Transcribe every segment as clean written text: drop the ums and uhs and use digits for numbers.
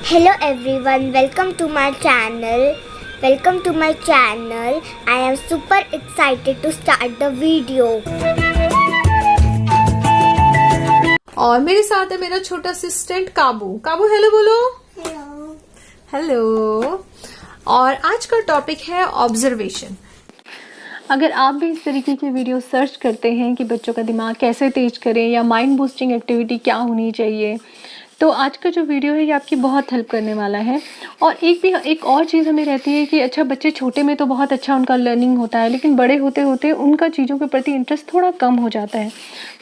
Hello everyone, welcome to my channel. Welcome to my channel. I am super excited to start the video. और मेरे साथ है मेरा छोटा असिस्टेंट काबू। काबू हेलो बोलो। Hello. हेलो। और आज का टॉपिक है ऑब्जर्वेशन। अगर आप भी इस तरीके की वीडियो सर्च करते हैं कि बच्चों का दिमाग कैसे तेज करें या माइंड बूस्टिंग एक्टिविटी क्या होनी चाहिए, तो आज का जो वीडियो है ये आपकी बहुत हेल्प करने वाला है। और एक और चीज़ हमें रहती है कि अच्छा बच्चे छोटे में तो बहुत अच्छा उनका लर्निंग होता है, लेकिन बड़े होते होते उनका चीज़ों के प्रति इंटरेस्ट थोड़ा कम हो जाता है।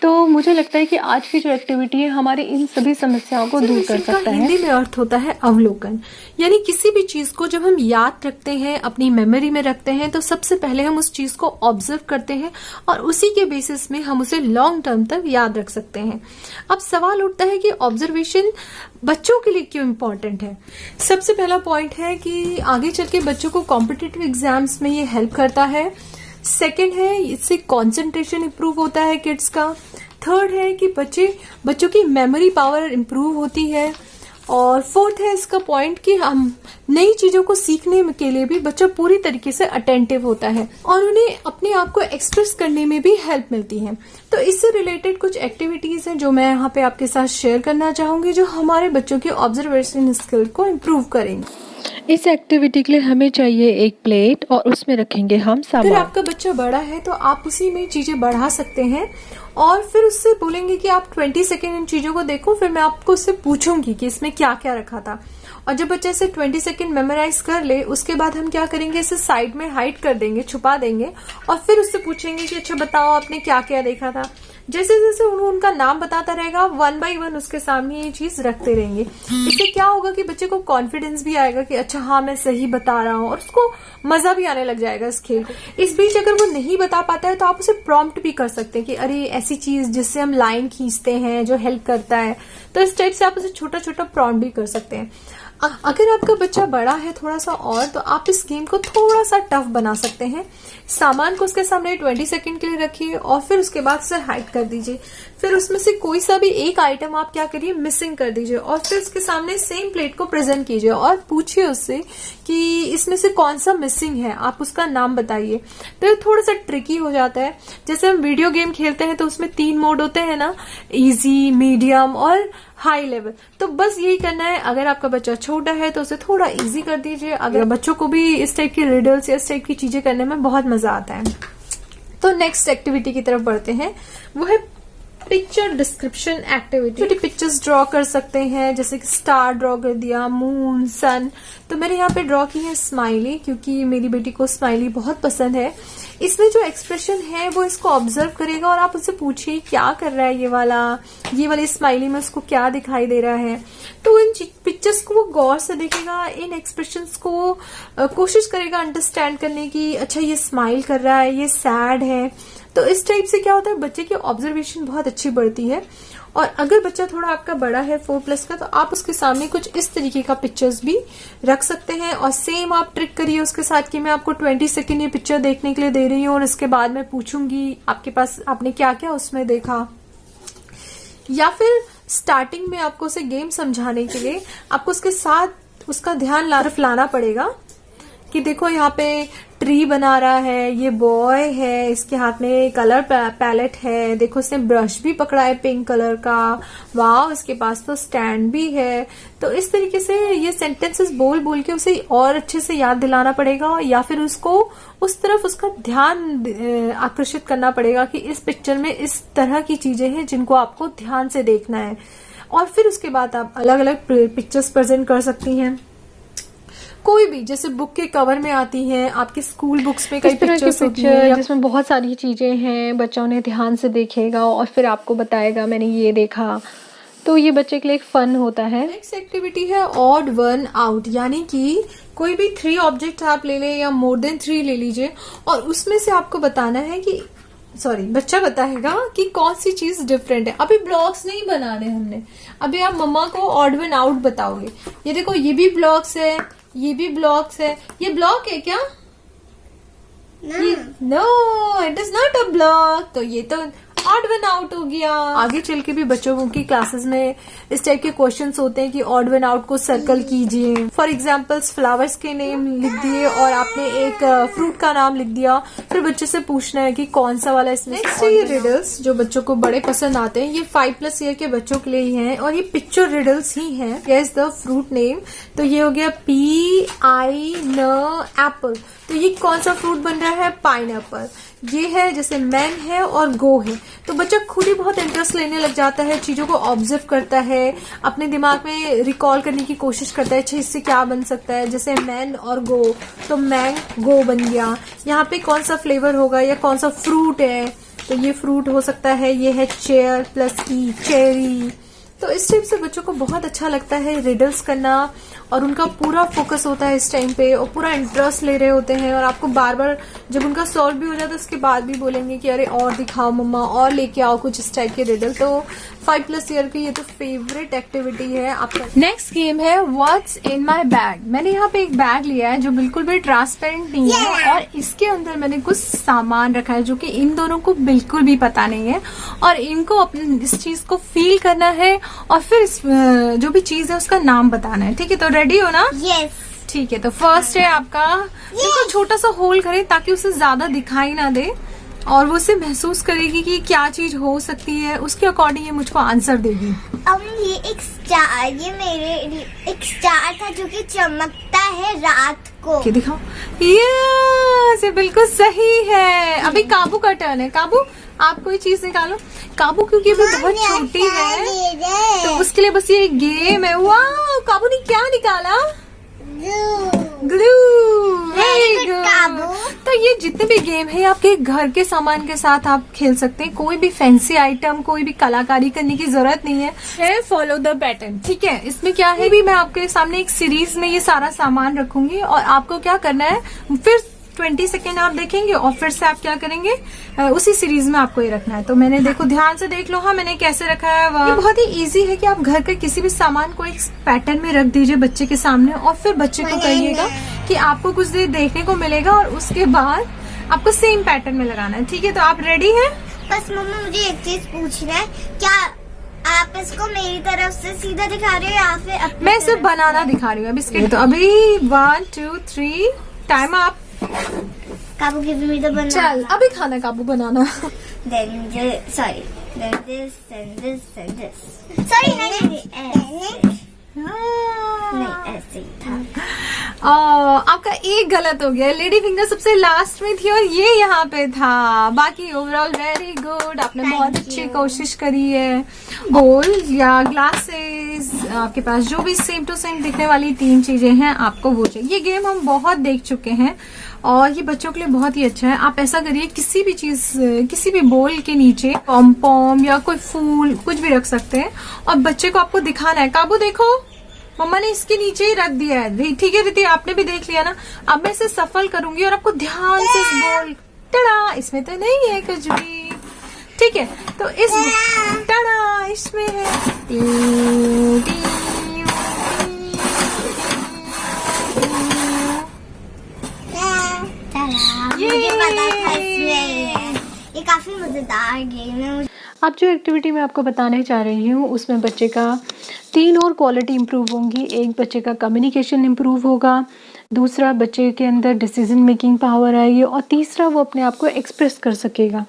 तो मुझे लगता है कि आज की जो एक्टिविटी है हमारी इन सभी समस्याओं को दूर कर सकता है। हिंदी में अर्थ होता है अवलोकन, यानी किसी भी चीज को जब हम याद रखते हैं, अपनी मेमोरी में रखते हैं, तो सबसे पहले हम उस चीज को ऑब्जर्व करते हैं और उसी के बेसिस में हम उसे लॉन्ग टर्म तक याद रख सकते हैं। अब सवाल उठता है कि ऑब्जर्वेशन बच्चों के लिए क्यों इम्पोर्टेंट है। सबसे पहला पॉइंट है कि आगे चल के बच्चों को कॉम्पिटिटिव एग्जाम्स में ये हेल्प करता है। सेकंड है इससे कंसंट्रेशन इंप्रूव होता है किड्स का। थर्ड है कि बच्चों की मेमोरी पावर इंप्रूव होती है। और फोर्थ है इसका पॉइंट कि हम नई चीजों को सीखने के लिए भी बच्चा पूरी तरीके से अटेंटिव होता है और उन्हें अपने आप को एक्सप्रेस करने में भी हेल्प मिलती है। तो इससे रिलेटेड कुछ एक्टिविटीज हैं जो मैं यहाँ पे आपके साथ शेयर करना चाहूंगी, जो हमारे बच्चों की ऑब्जर्वेशन स्किल को इम्प्रूव करेंगे। इस एक्टिविटी के लिए हमें चाहिए एक प्लेट और उसमें रखेंगे हम सामान। अगर आपका बच्चा बड़ा है तो आप उसी में चीजें बढ़ा सकते हैं और फिर उससे बोलेंगे कि आप 20 सेकेंड इन चीजों को देखो, फिर मैं आपको उससे पूछूंगी कि इसमें क्या क्या रखा था। और जब बच्चा इसे 20 सेकेंड मेमोराइज कर ले, उसके बाद हम क्या करेंगे, इसे साइड में हाइड कर देंगे, छुपा देंगे और फिर उससे पूछेंगे कि अच्छा बताओ आपने क्या क्या देखा था। जैसे जैसे उनका नाम बताता रहेगा, वन बाय वन उसके सामने ये चीज रखते रहेंगे। इससे क्या होगा कि बच्चे को कॉन्फिडेंस भी आएगा कि अच्छा हाँ मैं सही बता रहा हूँ, और उसको मजा भी आने लग जाएगा इस खेल को। इस बीच अगर वो नहीं बता पाता है तो आप उसे प्रॉम्प्ट भी कर सकते हैं कि अरे ऐसी चीज जिससे हम लाइन खींचते हैं जो हेल्प करता है, तो इस टाइप से आप उसे छोटा छोटा प्रॉम्प्ट भी कर सकते हैं। अगर आपका बच्चा बड़ा है थोड़ा सा और, तो आप इस गेम को थोड़ा सा टफ बना सकते हैं। सामान को उसके सामने 20 सेकंड के लिए रखिए और फिर उसके बाद उसे हाइड कर दीजिए। फिर उसमें से कोई सा भी एक आइटम आप क्या करिए, मिसिंग कर दीजिए और फिर उसके सामने सेम प्लेट को प्रेजेंट कीजिए और पूछिए उससे कि इसमें से कौन सा मिसिंग है, आप उसका नाम बताइए। तो ये थोड़ा सा ट्रिकी हो जाता है। जैसे हम वीडियो गेम खेलते हैं तो उसमें 3 मोड होते हैं ना, इजी, मीडियम और हाई लेवल। तो बस यही करना है। अगर आपका बच्चा छोटा है तो उसे थोड़ा इजी कर दीजिए। अगर बच्चों को भी इस टाइप की रिडल्स या इस टाइप की चीजें करने में बहुत मजा आता है। तो नेक्स्ट एक्टिविटी की तरफ बढ़ते हैं, वो है पिक्चर डिस्क्रिप्शन एक्टिविटी। छोटी पिक्चर्स ड्रॉ कर सकते हैं, जैसे कि स्टार ड्रॉ कर दिया, मून, सन। तो मैंने यहाँ पे ड्रॉ की है स्माइली, क्योंकि मेरी बेटी को स्माइली बहुत पसंद है। इसमें जो एक्सप्रेशन है वो इसको ऑब्जर्व करेगा और आप उससे पूछिए क्या कर रहा है ये वाली स्माइली में उसको क्या दिखाई दे रहा है। तो इन पिक्चर्स को वो गौर से देखेगा, इन एक्सप्रेशंस को कोशिश करेगा अंडरस्टैंड करने की, अच्छा ये स्माइल कर रहा है, ये सैड है। तो इस टाइप से क्या होता है, बच्चे की ऑब्जर्वेशन बहुत अच्छी बढ़ती है। और अगर बच्चा थोड़ा आपका बड़ा है 4+ का, तो आप उसके सामने कुछ इस तरीके का पिक्चर्स भी रख सकते हैं और सेम आप ट्रिक करिए उसके साथ कि मैं आपको 20 सेकेंड ये पिक्चर देखने के लिए दे रही हूँ और इसके बाद मैं पूछूंगी आपके पास आपने क्या क्या उसमें देखा। या फिर स्टार्टिंग में आपको उसे गेम समझाने के लिए आपको उसके साथ उसका ध्यान लाना पड़ेगा कि देखो यहाँ पे ट्री बना रहा है, ये बॉय है, इसके हाथ में कलर पैलेट है, देखो इसने ब्रश भी पकड़ा है पिंक कलर का, वाह इसके पास तो स्टैंड भी है। तो इस तरीके से ये सेंटेंसेस बोल बोल के उसे और अच्छे से याद दिलाना पड़ेगा, या फिर उसको उस तरफ उसका ध्यान आकर्षित करना पड़ेगा कि इस पिक्चर में इस तरह की चीजें हैं जिनको आपको ध्यान से देखना है। और फिर उसके बाद आप अलग अलग पिक्चर्स प्रेजेंट कर सकती हैं, कोई भी, जैसे बुक के कवर में आती हैं, आपके स्कूल बुक्स में कई पिक्चर्स होती हैं जिसमें बहुत सारी चीजें हैं। बच्चा उन्हें ध्यान से देखेगा और फिर आपको बताएगा मैंने ये देखा। तो ये बच्चे के लिए एक फन होता है। नेक्स्ट एक्टिविटी है ऑड वन आउट, यानी कि कोई भी 3 ऑब्जेक्ट आप ले लें या मोर देन 3 ले लीजिए और उसमें से आपको बताना है कि बच्चा बताएगा कि कौन सी चीज डिफरेंट है। अभी ब्लॉक्स नहीं बनाने हमने, अभी आप मम्मा को ऑड वन आउट बताओगे। ये देखो ये भी ब्लॉक्स है, ये भी ब्लॉक्स है, ये ब्लॉक है क्या? No, it is not a block. तो ये तो ऑड वन आउट हो गया। आगे चल के भी बच्चों की क्लासेस में इस टाइप के क्वेश्चंस होते हैं कि ऑड वन आउट को सर्कल कीजिए। फॉर एग्जांपल्स फ्लावर्स के नेम लिख दिए और आपने एक फ्रूट का नाम लिख दिया, फिर बच्चे से पूछना है कि कौन सा वाला इसमें। नेक्स्ट ये रिडल्स जो बच्चों को बड़े पसंद आते हैं, ये 5+ ईयर के बच्चों के लिए ही हैं और ये पिक्चर रिडल्स ही हैं। गेस द फ्रूट नेम, तो ये हो गया PIN एप्पल, तो ये कौन सा फ्रूट बन रहा है? पाइनएप्पल। ये है जैसे मैन है और गो है, तो बच्चा खुद ही बहुत इंटरेस्ट लेने लग जाता है, चीजों को ऑब्जर्व करता है, अपने दिमाग में रिकॉल करने की कोशिश करता है, अच्छा इससे क्या बन सकता है, जैसे मैन और गो, तो मैंगो बन गया। यहाँ पे कौन सा फ्लेवर होगा या कौन सा फ्रूट है, तो ये फ्रूट हो सकता है, ये है चेयर प्लस ई, चेरी। तो इस टाइप से बच्चों को बहुत अच्छा लगता है रिडल्स करना और उनका पूरा फोकस होता है इस टाइम पे और पूरा इंटरेस्ट ले रहे होते हैं और आपको बार बार जब उनका सॉल्व भी हो जाता है उसके बाद भी बोलेंगे कि अरे और दिखाओ मम्मा, और लेके आओ कुछ इस टाइप के रिडल। तो 5+ ईयर की ये तो फेवरेट एक्टिविटी है आपका। नेक्स्ट गेम है व्हाट्स इन माई बैग। मैंने यहाँ पे एक बैग लिया है जो बिल्कुल भी ट्रांसपेरेंट नहीं है और इसके अंदर मैंने कुछ सामान रखा है जो कि इन दोनों को बिल्कुल भी पता नहीं है और इनको अपने इस चीज को फील करना है और फिर इस जो भी चीज है उसका नाम बताना है। ठीक है, तो रेडी हो ना? यस। ठीक है, तो फर्स्ट है आपका, देखो छोटा सा होल करें ताकि उसे ज्यादा दिखाई ना दे और वो उसे महसूस करेगी कि क्या चीज हो सकती है, उसके अकॉर्डिंग ये मुझको आंसर देगी। ये एक स्टार, ये मेरे एक स्टार था जो कि चमकता है रात को। क्या दिखाओ? ये बिल्कुल सही है। अभी काबू का टर्न है। काबू, आप कोई चीज निकालो। काबू क्योंकि अभी बहुत छोटी है तो उसके लिए बस ये गेम है। वाह, काबू ने क्या निकाला? ग्लू। Very good. तो ये जितने भी गेम है आपके घर के सामान के साथ आप खेल सकते हैं, कोई भी फैंसी आइटम, कोई भी कलाकारी करने की जरूरत नहीं है। Follow the pattern. ठीक है, इसमें क्या है भी मैं आपके सामने एक सीरीज में ये सारा सामान रखूंगी और आपको क्या करना है, फिर 20 सेकेंड आप देखेंगे और फिर से आप क्या करेंगे, उसी सीरीज में आपको ये रखना है। तो मैंने देखो, ध्यान से देख लो, हाँ मैंने कैसे रखा है। ये बहुत ही इजी है कि आप घर के किसी भी सामान को एक पैटर्न में रख दीजिए बच्चे के सामने और फिर बच्चे को कहिएगा कि आपको कुछ देर देखने को मिलेगा और उसके बाद आपको सेम पैटर्न में लगाना है। ठीक है, तो आप रेडी हैं? बस मम्मा मुझे एक चीज पूछना है, क्या आप इसको मेरी तरफ से सीधा दिखा रहे हो या फिर मैं सिर्फ बनाना दिखा रही हूँ अभी इसके। तो अभी 1 2 3 टाइम आप। काबू गिव मी द बनाना। चल अभी खाना काबू बनाना। Then sorry, then this and this and this. Sorry, नहीं ऐसे ही था। आपका एक गलत हो गया। लेडी फिंगर सबसे लास्ट में थी और ये यहाँ पे था। बाकी ओवरऑल वेरी गुड, आपने बहुत अच्छी कोशिश करी है। गोल या ग्लासेस, आपके पास जो भी सेम टू सेम दिखने वाली 3 चीजें हैं आपको वो चाहिए। ये गेम हम बहुत देख चुके हैं और ये बच्चों के लिए बहुत ही अच्छा है। आप ऐसा करिए, किसी भी चीज, किसी भी बोल के नीचे पॉम पॉम या कोई फूल कुछ भी रख सकते हैं और बच्चे को आपको दिखाना है। काबू देखो, मम्मा ने इसके नीचे ही रख दिया है। ठीक है रिति, आपने भी देख लिया ना। अब मैं इसे सफल करूंगी और आपको ध्यान से इस बोल, टड़ा, इसमें तो नहीं है कुछ भी। ठीक है, तो इस टड़ा इसमें है। मुझे पता था इसमें ये काफी मजेदार गेम है। अब जो एक्टिविटी मैं आपको बताने जा रही हूँ उसमें बच्चे का 3 और क्वालिटी इम्प्रूव होंगी। एक, बच्चे का कम्युनिकेशन इम्प्रूव होगा, दूसरा बच्चे के अंदर डिसीजन मेकिंग पावर आएगी और तीसरा वो अपने आप को एक्सप्रेस कर सकेगा।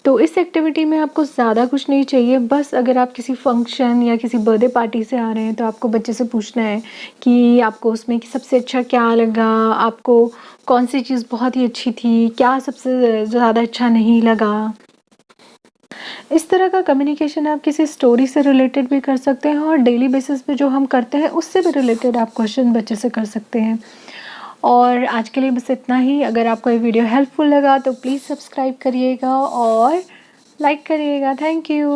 तो इस एक्टिविटी में आपको ज़्यादा कुछ नहीं चाहिए, बस अगर आप किसी फंक्शन या किसी बर्थडे पार्टी से आ रहे हैं तो आपको बच्चे से पूछना है कि आपको उसमें कि सबसे अच्छा क्या लगा, आपको कौन सी चीज़ बहुत ही अच्छी थी, क्या सबसे ज़्यादा अच्छा नहीं लगा। इस तरह का कम्युनिकेशन आप किसी स्टोरी से रिलेटेड भी कर सकते हैं और डेली बेसिस पे जो हम करते हैं उससे भी रिलेटेड आप क्वेश्चन बच्चे से कर सकते हैं। और आज के लिए बस इतना ही। अगर आपको ये वीडियो हेल्पफुल लगा तो प्लीज़ सब्सक्राइब करिएगा और लाइक करिएगा। Thank you.